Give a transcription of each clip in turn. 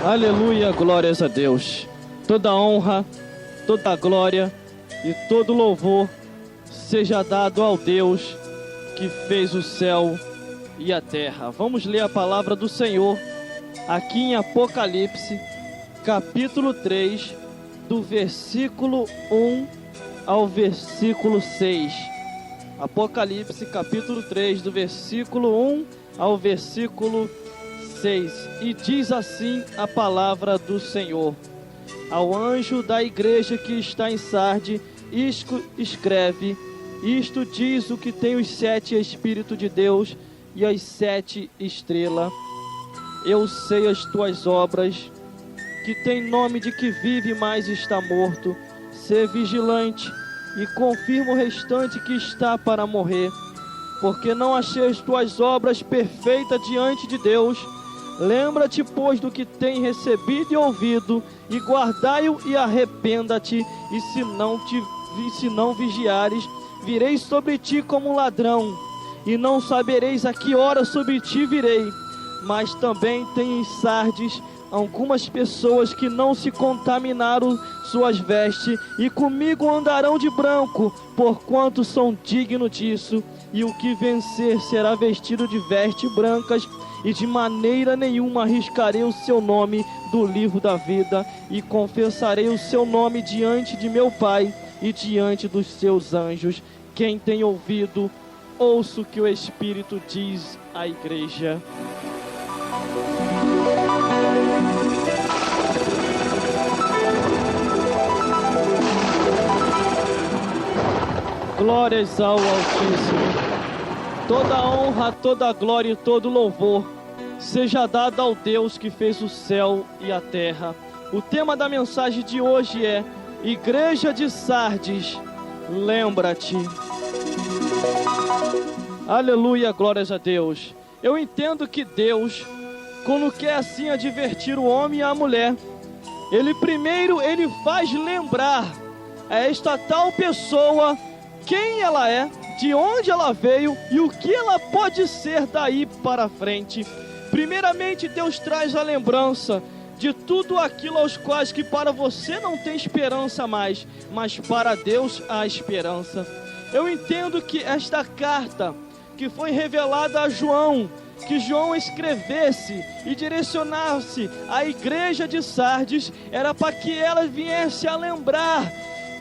Aleluia, glórias a Deus. Toda honra, toda glória e todo louvor seja dado ao Deus que fez o céu e a terra. Vamos ler a palavra do Senhor aqui em Apocalipse, capítulo 3, do versículo 1 ao versículo 6. Apocalipse, capítulo 3, do versículo 1 ao versículo 6. E diz assim a palavra do Senhor: ao anjo da igreja que está em Sardes, escreve: isto diz o que tem os 7 Espíritos de Deus e as 7 estrelas. Eu sei as tuas obras, que tem nome de que vive, mas está morto. Sê vigilante e confirma o restante que está para morrer, porque não achei as tuas obras perfeitas diante de Deus. Lembra-te, pois, do que tem recebido e ouvido, e guardai-o e arrependa-te. E se não vigiares, virei sobre ti como um ladrão, e não sabereis a que hora sobre ti virei. Mas também tem em Sardes algumas pessoas que não se contaminaram suas vestes, e comigo andarão de branco, porquanto são dignos disso. E o que vencer será vestido de vestes brancas, e de maneira nenhuma arriscarei o seu nome do livro da vida, e confessarei o seu nome diante de meu Pai e diante dos seus anjos. Quem tem ouvido, ouça o que o Espírito diz à igreja. Glórias ao Altíssimo. Toda honra, toda glória e todo louvor seja dado ao Deus que fez o céu e a terra. O tema da mensagem de hoje é: Igreja de Sardes, lembra-te. Aleluia, glórias a Deus. Eu entendo que Deus, quando quer assim advertir o homem e a mulher, Ele faz lembrar a esta tal pessoa quem ela é, de onde ela veio e o que ela pode ser daí para frente. Primeiramente, Deus traz a lembrança de tudo aquilo aos quais que para você não tem esperança mais, mas para Deus há esperança. Eu entendo que esta carta que foi revelada a João, que João escrevesse e direcionasse à igreja de Sardes, era para que ela viesse a lembrar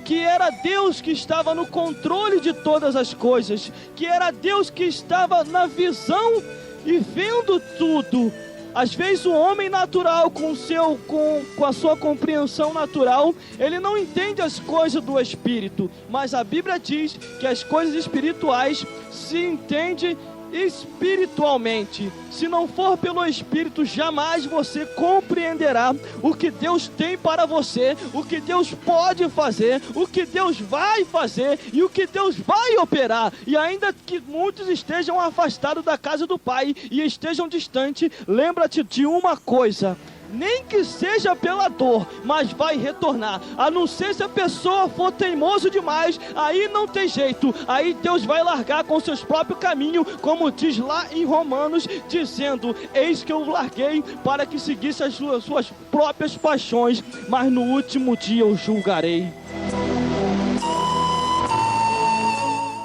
que era Deus que estava no controle de todas as coisas, que era Deus que estava na visão e vendo tudo. Às vezes o homem natural, com a sua compreensão natural, ele não entende as coisas do Espírito, mas a Bíblia diz que as coisas espirituais se entendem espiritualmente. Se não for pelo Espírito, jamais você compreenderá o que Deus tem para você, o que Deus pode fazer, o que Deus vai fazer e o que Deus vai operar. E ainda que muitos estejam afastados da casa do Pai e estejam distantes, lembra-te de uma coisa: nem que seja pela dor, mas vai retornar. A não ser se a pessoa for teimoso demais, aí não tem jeito, aí Deus vai largar com seus próprios caminhos, como diz lá em Romanos, dizendo: eis que eu larguei para que seguisse as suas próprias paixões, mas no último dia eu julgarei.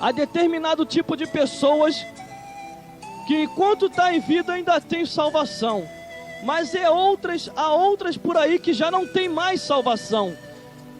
Há determinado tipo de pessoas que enquanto está em vida ainda tem salvação, mas há outras por aí que já não tem mais salvação.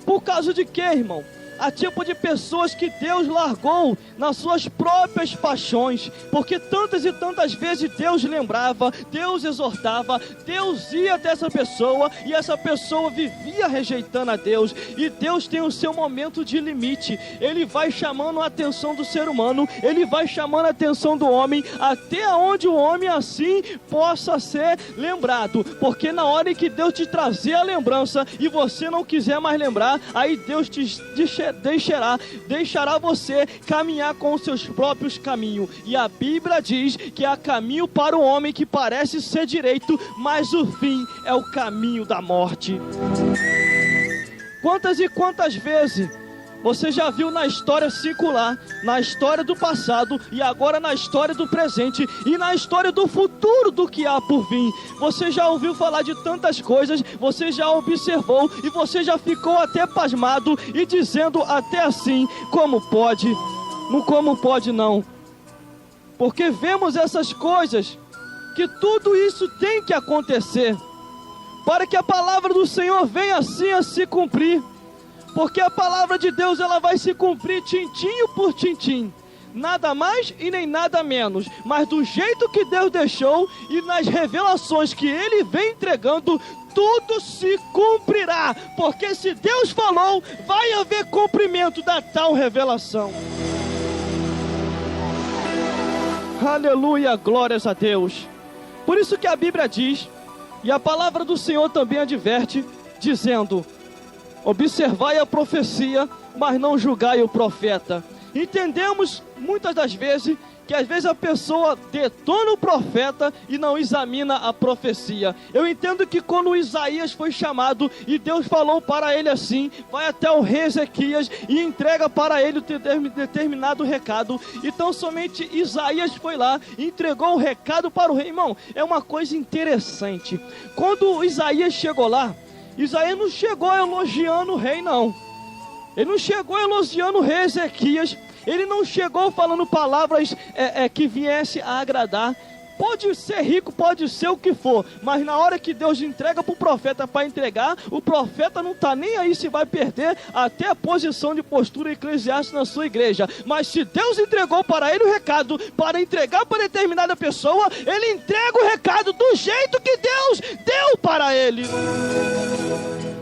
Por causa de quê, irmão? Há tipo de pessoas que Deus largou nas suas próprias paixões, porque tantas e tantas vezes Deus lembrava, Deus exortava, Deus ia até essa pessoa e essa pessoa vivia rejeitando a Deus. E Deus tem o seu momento de limite. Ele vai chamando a atenção do ser humano, Ele vai chamando a atenção do homem, até onde o homem assim possa ser lembrado. Porque na hora em que Deus te trazer a lembrança e você não quiser mais lembrar, aí Deus te deixará você caminhar com os seus próprios caminhos. E a Bíblia diz que há caminho para o homem que parece ser direito, mas o fim é o caminho da morte. Quantas e quantas vezes Você já viu na história circular, na história do passado e agora na história do presente e na história do futuro do que há por vir. Você já ouviu falar de tantas coisas, você já observou e você já ficou até pasmado e dizendo até assim, como pode? Como pode não? Porque vemos essas coisas, que tudo isso tem que acontecer, para que a palavra do Senhor venha assim a se cumprir. Porque a palavra de Deus, ela vai se cumprir tintim por tintim, nada mais e nem nada menos, mas do jeito que Deus deixou e nas revelações que Ele vem entregando, tudo se cumprirá, porque se Deus falou, vai haver cumprimento da tal revelação. Aleluia, glórias a Deus. Por isso que a Bíblia diz, e a palavra do Senhor também adverte, dizendo: observai a profecia, mas não julgai o profeta. Entendemos muitas das vezes que às vezes a pessoa detona o profeta e não examina a profecia. Eu entendo que quando Isaías foi chamado e Deus falou para ele assim, vai até o rei Ezequias e entrega para ele o determinado recado. Então somente Isaías foi lá e entregou o recado para o rei. Irmão, é uma coisa interessante. Quando Isaías chegou lá, Isaías não chegou elogiando o rei, não. Ele não chegou elogiando o rei Ezequias. Ele não chegou falando palavras que viesse a agradar. Pode ser rico, pode ser o que for, mas na hora que Deus entrega para o profeta para entregar, o profeta não está nem aí se vai perder até a posição de postura eclesiástica na sua igreja. Mas se Deus entregou para ele o recado, para entregar para determinada pessoa, ele entrega o recado do jeito que Deus deu para ele.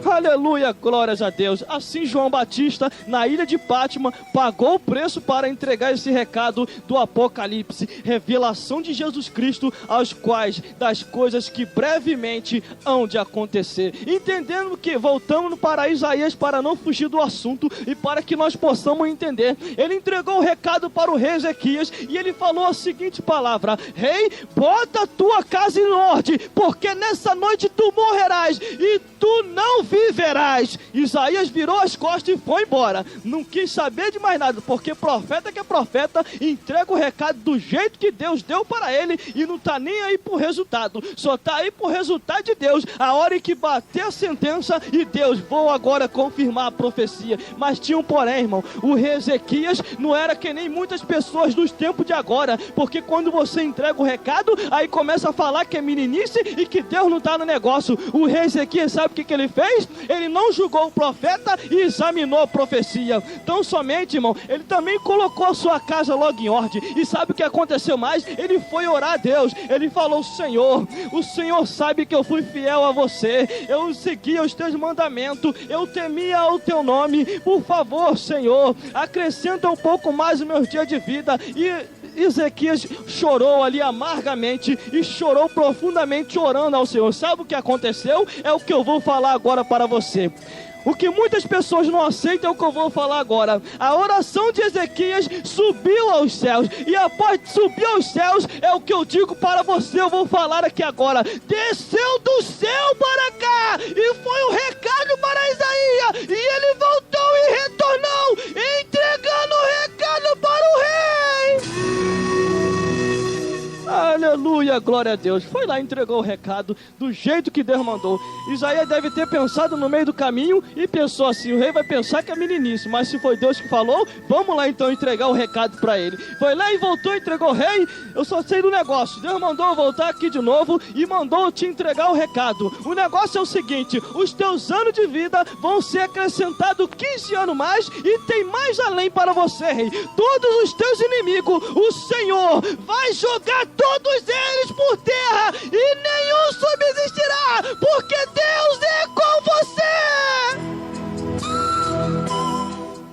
Aleluia, glórias a Deus. Assim João Batista, na ilha de Pátima, pagou o preço para entregar esse recado do Apocalipse, revelação de Jesus Cristo, aos quais das coisas que brevemente hão de acontecer. Entendendo que, voltamos para Isaías para não fugir do assunto e para que nós possamos entender, ele entregou o recado para o rei Ezequias e ele falou a seguinte palavra: rei, bota a tua casa em ordem, porque nessa noite tu morrerás e tu não viverás. Isaías virou as costas e foi embora. Não quis saber de mais nada, porque profeta que é profeta, entrega o recado do jeito que Deus deu para ele e não está nem aí por resultado. Só está aí por resultado de Deus. A hora em que bater a sentença e Deus, vou agora confirmar a profecia. Mas tinha um porém, irmão. O rei Ezequias não era que nem muitas pessoas dos tempos de agora, porque quando você entrega o recado, aí começa a falar que é meninice e que Deus não está no negócio. O rei Ezequias, sabe o que ele fez? Ele não julgou o profeta e examinou a profecia. Então somente, irmão, ele também colocou a sua casa logo em ordem. E sabe o que aconteceu mais? Ele foi orar a Deus. Ele falou: Senhor, o Senhor sabe que eu fui fiel a você, eu seguia os teus mandamentos, eu temia o teu nome. Por favor, Senhor, acrescenta um pouco mais o meu dia de vida. E Ezequias chorou ali amargamente e chorou profundamente, orando ao Senhor. Sabe o que aconteceu? É o que eu vou falar agora para você. O que muitas pessoas não aceitam é o que eu vou falar agora. A oração de Ezequias subiu aos céus, e após subir aos céus, é o que eu digo para você, eu vou falar aqui agora. Desceu do céu para cá, e foi o recado para Isaías, e ele voltou e retornou, entregando o recado para o rei. Aleluia, glória a Deus. Foi lá e entregou o recado do jeito que Deus mandou. Isaías deve ter pensado no meio do caminho e pensou assim: o rei vai pensar que é meninice, mas se foi Deus que falou, vamos lá então entregar o recado para ele. Foi lá e voltou e entregou o rei. Eu só sei do negócio. Deus mandou eu voltar aqui de novo e mandou te entregar o recado. O negócio é o seguinte: os teus anos de vida vão ser acrescentados 15 anos mais, e tem mais além para você, rei. Todos os teus inimigos, o Senhor vai jogar todos eles por terra, e nenhum subsistirá, porque Deus é com você.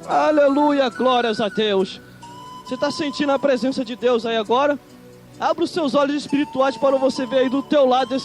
Aleluia, glórias a Deus. Você está sentindo a presença de Deus aí agora? Abra os seus olhos espirituais para você ver aí do teu lado esse